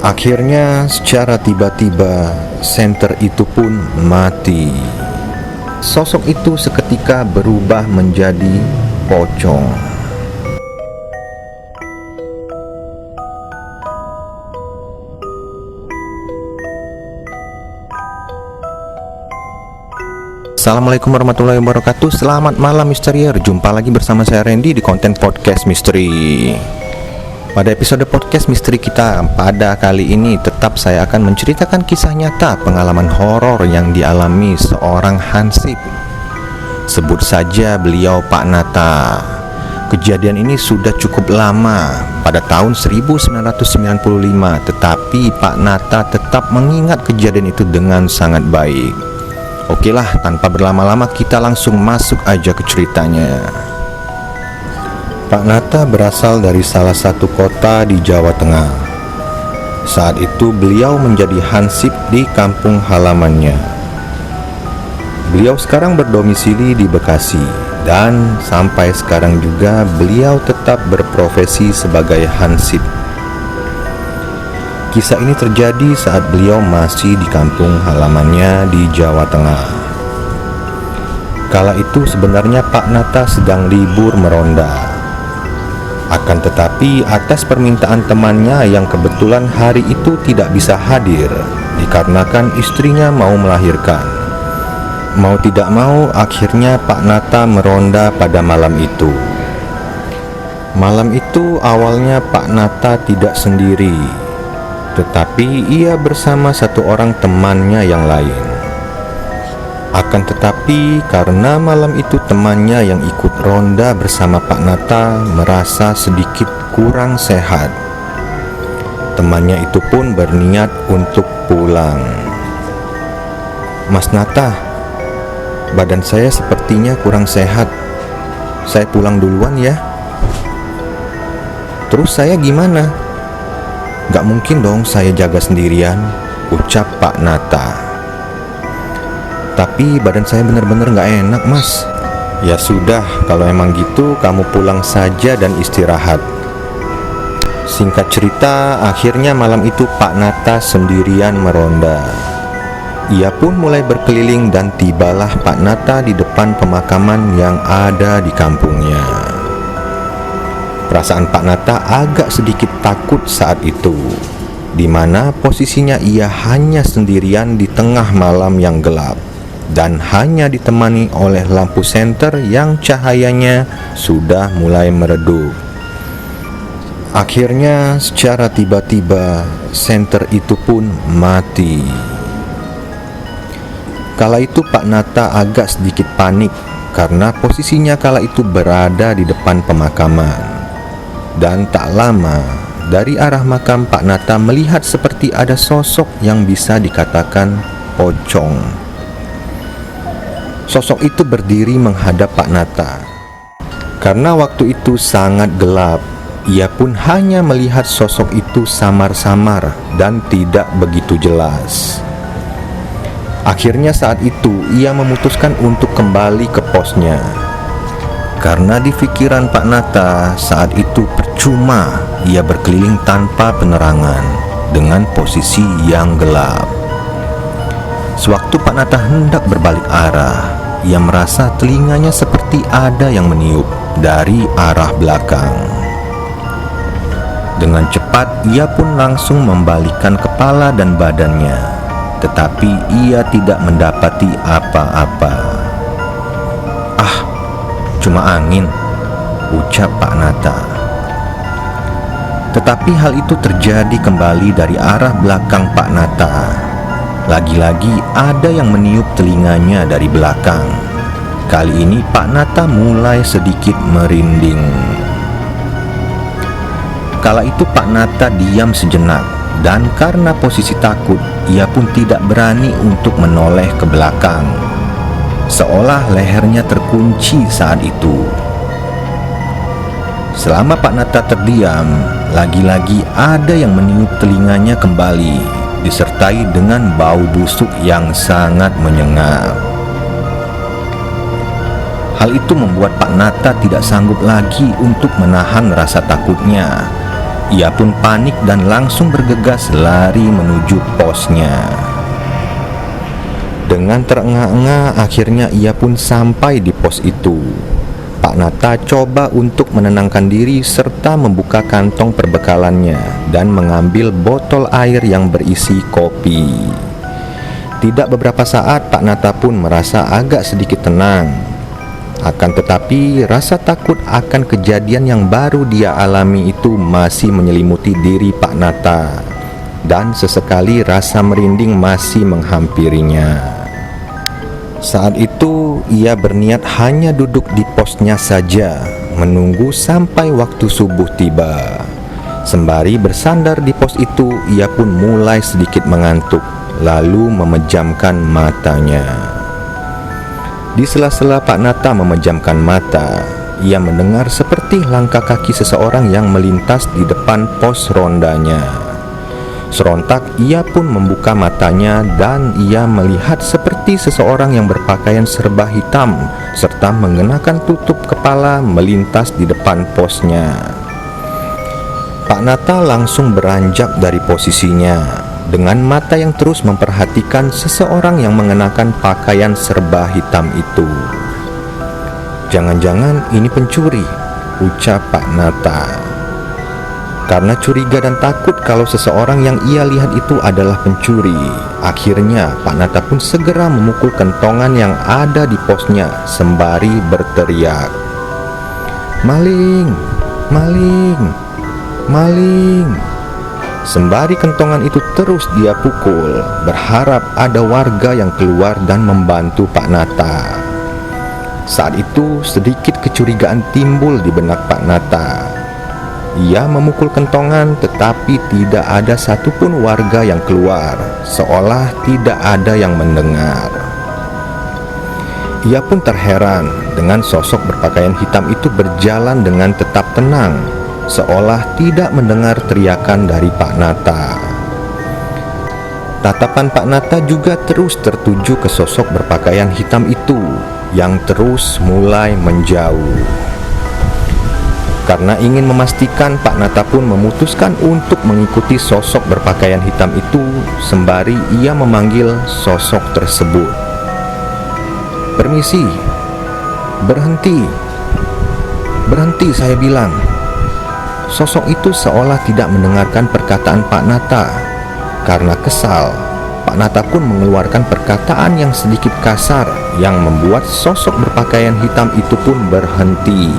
Akhirnya secara tiba-tiba senter itu pun mati. Sosok itu seketika berubah menjadi pocong. Assalamualaikum warahmatullahi wabarakatuh. Selamat malam misterier. Jumpa lagi bersama saya Randy di konten podcast misteri. Pada episode podcast misteri kita pada kali ini tetap saya akan menceritakan kisah nyata pengalaman horor yang dialami seorang hansip. Sebut saja beliau Pak Nata. Kejadian ini sudah cukup lama, pada tahun 1995, tetapi Pak Nata tetap mengingat kejadian itu dengan sangat baik. Oke lah, tanpa berlama-lama kita langsung masuk aja ke ceritanya. Pak Nata berasal dari salah satu kota di Jawa Tengah. Saat itu beliau menjadi hansip di kampung halamannya. Beliau sekarang berdomisili di Bekasi, dan sampai sekarang juga beliau tetap berprofesi sebagai hansip. Kisah ini terjadi saat beliau masih di kampung halamannya di Jawa Tengah. Kala itu sebenarnya Pak Nata sedang libur meronda. Akan tetapi atas permintaan temannya yang kebetulan hari itu tidak bisa hadir dikarenakan istrinya mau melahirkan. Mau tidak mau akhirnya Pak Nata meronda pada malam itu. Malam itu awalnya Pak Nata tidak sendiri, tetapi ia bersama satu orang temannya yang lain. Akan tetapi karena malam itu temannya yang ikut ronda bersama Pak Nata merasa sedikit kurang sehat. Temannya itu pun berniat untuk pulang. "Mas Nata, badan saya sepertinya kurang sehat. Saya pulang duluan ya." "Terus saya gimana?" "Gak mungkin dong saya jaga sendirian," ucap Pak Nata. "Tapi badan saya benar-benar gak enak mas." "Ya sudah, kalau emang gitu kamu pulang saja dan istirahat." Singkat cerita, akhirnya malam itu Pak Nata sendirian meronda. Ia pun mulai berkeliling dan tibalah Pak Nata di depan pemakaman yang ada di kampungnya. Perasaan Pak Nata agak sedikit takut saat itu, di mana posisinya ia hanya sendirian di tengah malam yang gelap dan hanya ditemani oleh lampu senter yang cahayanya sudah mulai meredup. Akhirnya secara tiba-tiba senter itu pun mati. Kala itu Pak Nata agak sedikit panik karena posisinya kala itu berada di depan pemakaman. Dan tak lama dari arah makam Pak Nata melihat seperti ada sosok yang bisa dikatakan pocong. Sosok itu berdiri menghadap Pak Nata. Karena waktu itu sangat gelap, ia pun hanya melihat sosok itu samar-samar dan tidak begitu jelas. Akhirnya saat itu ia memutuskan untuk kembali ke posnya. Karena di pikiran Pak Nata saat itu percuma ia berkeliling tanpa penerangan dengan posisi yang gelap. Sewaktu Pak Nata hendak berbalik arah, ia merasa telinganya seperti ada yang meniup dari arah belakang. Dengan cepat ia pun langsung membalikkan kepala dan badannya, tetapi ia tidak mendapati apa-apa. "Ah, cuma angin," ucap Pak Nata. Tetapi hal itu terjadi kembali dari arah belakang Pak Nata. Lagi-lagi ada yang meniup telinganya dari belakang. Kali ini Pak Nata mulai sedikit merinding. Kala itu Pak Nata diam sejenak, dan karena posisi takut, ia pun tidak berani untuk menoleh ke belakang. Seolah lehernya terkunci saat itu. Selama Pak Nata terdiam, lagi-lagi ada yang meniup telinganya kembali, disertai dengan bau busuk yang sangat menyengat. Hal itu membuat Pak Nata tidak sanggup lagi untuk menahan rasa takutnya. Ia pun panik dan langsung bergegas lari menuju posnya. Dengan terengah-engah akhirnya ia pun sampai di pos itu. Pak Nata coba untuk menenangkan diri serta membuka kantong perbekalannya dan mengambil botol air yang berisi kopi. Tidak beberapa saat Pak Nata pun merasa agak sedikit tenang. Akan tetapi rasa takut akan kejadian yang baru dia alami itu masih menyelimuti diri Pak Nata, dan sesekali rasa merinding masih menghampirinya. Saat itu ia berniat hanya duduk di posnya saja, menunggu sampai waktu subuh tiba. Sembari bersandar di pos itu, ia pun mulai sedikit mengantuk, lalu memejamkan matanya. Di sela-sela Pak Nata memejamkan mata, ia mendengar seperti langkah kaki seseorang yang melintas di depan pos rondanya. Serontak ia pun membuka matanya dan ia melihat seperti seseorang yang berpakaian serba hitam serta mengenakan tutup kepala melintas di depan posnya. Pak Nata langsung beranjak dari posisinya dengan mata yang terus memperhatikan seseorang yang mengenakan pakaian serba hitam itu. "Jangan-jangan ini pencuri," ucap Pak Nata. Karena curiga dan takut kalau seseorang yang ia lihat itu adalah pencuri, akhirnya Pak Nata pun segera memukul kentongan yang ada di posnya sembari berteriak, "Maling! Maling! Maling!" Sembari kentongan itu terus dia pukul, berharap ada warga yang keluar dan membantu Pak Nata. Saat itu sedikit kecurigaan timbul di benak Pak Nata. Ia memukul kentongan tetapi tidak ada satupun warga yang keluar, seolah tidak ada yang mendengar. Ia pun terheran dengan sosok berpakaian hitam itu berjalan dengan tetap tenang, seolah tidak mendengar teriakan dari Pak Nata. Tatapan Pak Nata juga terus tertuju ke sosok berpakaian hitam itu yang terus mulai menjauh. Karena ingin memastikan, Pak Nata pun memutuskan untuk mengikuti sosok berpakaian hitam itu sembari ia memanggil sosok tersebut. "Permisi, berhenti, berhenti saya bilang." Sosok itu seolah tidak mendengarkan perkataan Pak Nata. Karena kesal, Pak Nata pun mengeluarkan perkataan yang sedikit kasar yang membuat sosok berpakaian hitam itu pun berhenti,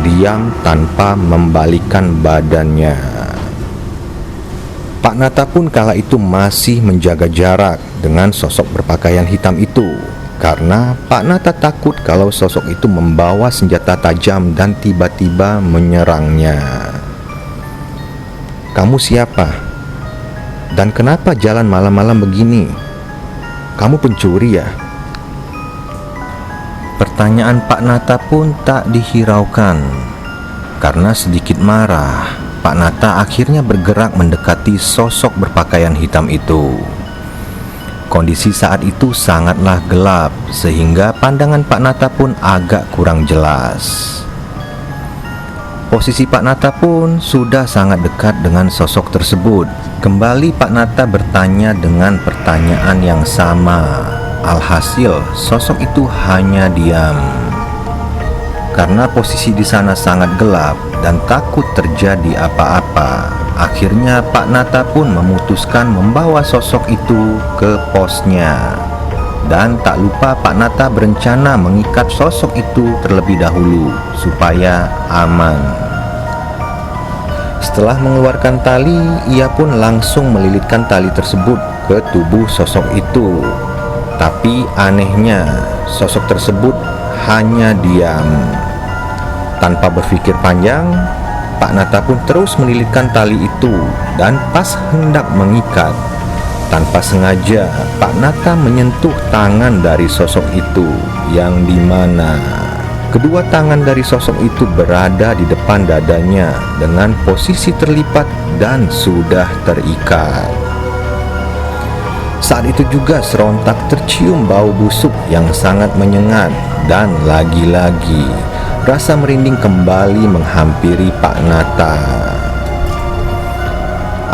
diam tanpa membalikkan badannya. Pak Nata pun kala itu masih menjaga jarak dengan sosok berpakaian hitam itu, karena Pak Nata takut kalau sosok itu membawa senjata tajam dan tiba-tiba menyerangnya. "Kamu siapa? Dan kenapa jalan malam-malam begini? Kamu pencuri ya?" Pertanyaan Pak Nata pun tak dihiraukan. Karena sedikit marah, Pak Nata akhirnya bergerak mendekati sosok berpakaian hitam itu. Kondisi saat itu sangatlah gelap, sehingga pandangan Pak Nata pun agak kurang jelas. Posisi Pak Nata pun sudah sangat dekat dengan sosok tersebut. Kembali Pak Nata bertanya dengan pertanyaan yang sama. Alhasil, sosok itu hanya diam. Karena posisi di sana sangat gelap dan takut terjadi apa-apa, akhirnya Pak Nata pun memutuskan membawa sosok itu ke posnya. Dan tak lupa Pak Nata berencana mengikat sosok itu terlebih dahulu supaya aman. Setelah mengeluarkan tali, ia pun langsung melilitkan tali tersebut ke tubuh sosok itu. Tapi anehnya, sosok tersebut hanya diam. Tanpa berpikir panjang, Pak Nata pun terus melilitkan tali itu, dan pas hendak mengikat, tanpa sengaja Pak Nata menyentuh tangan dari sosok itu, yang dimana kedua tangan dari sosok itu berada di depan dadanya dengan posisi terlipat dan sudah terikat. Saat itu juga serontak tercium bau busuk yang sangat menyengat, dan lagi-lagi rasa merinding kembali menghampiri Pak Nata.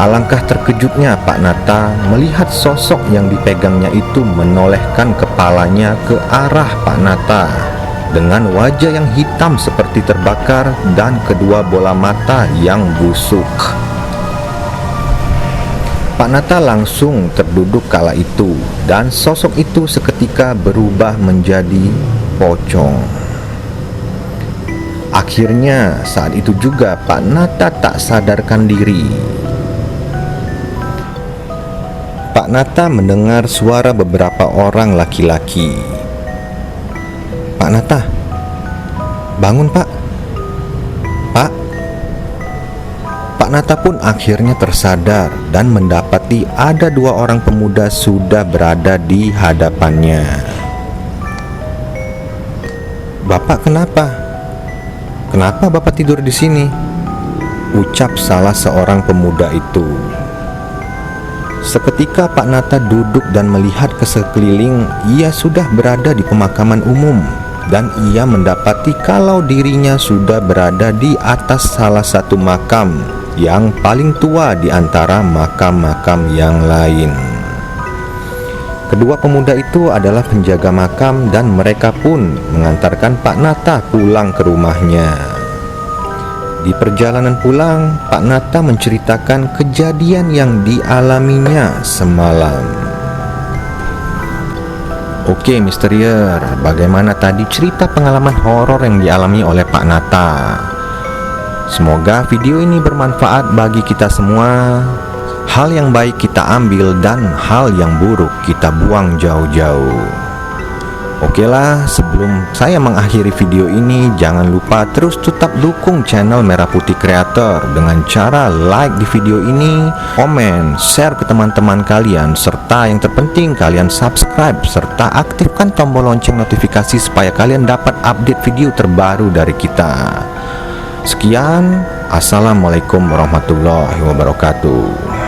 Alangkah terkejutnya Pak Nata melihat sosok yang dipegangnya itu menolehkan kepalanya ke arah Pak Nata dengan wajah yang hitam seperti terbakar dan kedua bola mata yang busuk. Pak Nata langsung terduduk kala itu dan sosok itu seketika berubah menjadi pocong. Akhirnya saat itu juga Pak Nata tak sadarkan diri. Pak Nata mendengar suara beberapa orang laki-laki. "Pak Nata, bangun Pak. Pak." Pak Nata pun akhirnya tersadar dan mendapati ada dua orang pemuda sudah berada di hadapannya. "Bapak kenapa? Kenapa Bapak tidur di sini?" ucap salah seorang pemuda itu. Seketika Pak Nata duduk dan melihat ke sekeliling. Ia sudah berada di pemakaman umum dan ia mendapati kalau dirinya sudah berada di atas salah satu makam yang paling tua di antara makam-makam yang lain. Kedua pemuda itu adalah penjaga makam dan mereka pun mengantarkan Pak Nata pulang ke rumahnya. Di perjalanan pulang, Pak Nata menceritakan kejadian yang dialaminya semalam. "Oke, Misterier, bagaimana tadi cerita pengalaman horor yang dialami oleh Pak Nata? Semoga video ini bermanfaat bagi kita semua. Hal yang baik kita ambil dan hal yang buruk kita buang jauh-jauh." Oke lah, sebelum saya mengakhiri video ini, jangan lupa terus tetap dukung channel Merah Putih Creator dengan cara like di video ini, komen, share ke teman-teman kalian, serta yang terpenting kalian subscribe serta aktifkan tombol lonceng notifikasi supaya kalian dapat update video terbaru dari kita. Sekian, assalamualaikum warahmatullahi wabarakatuh.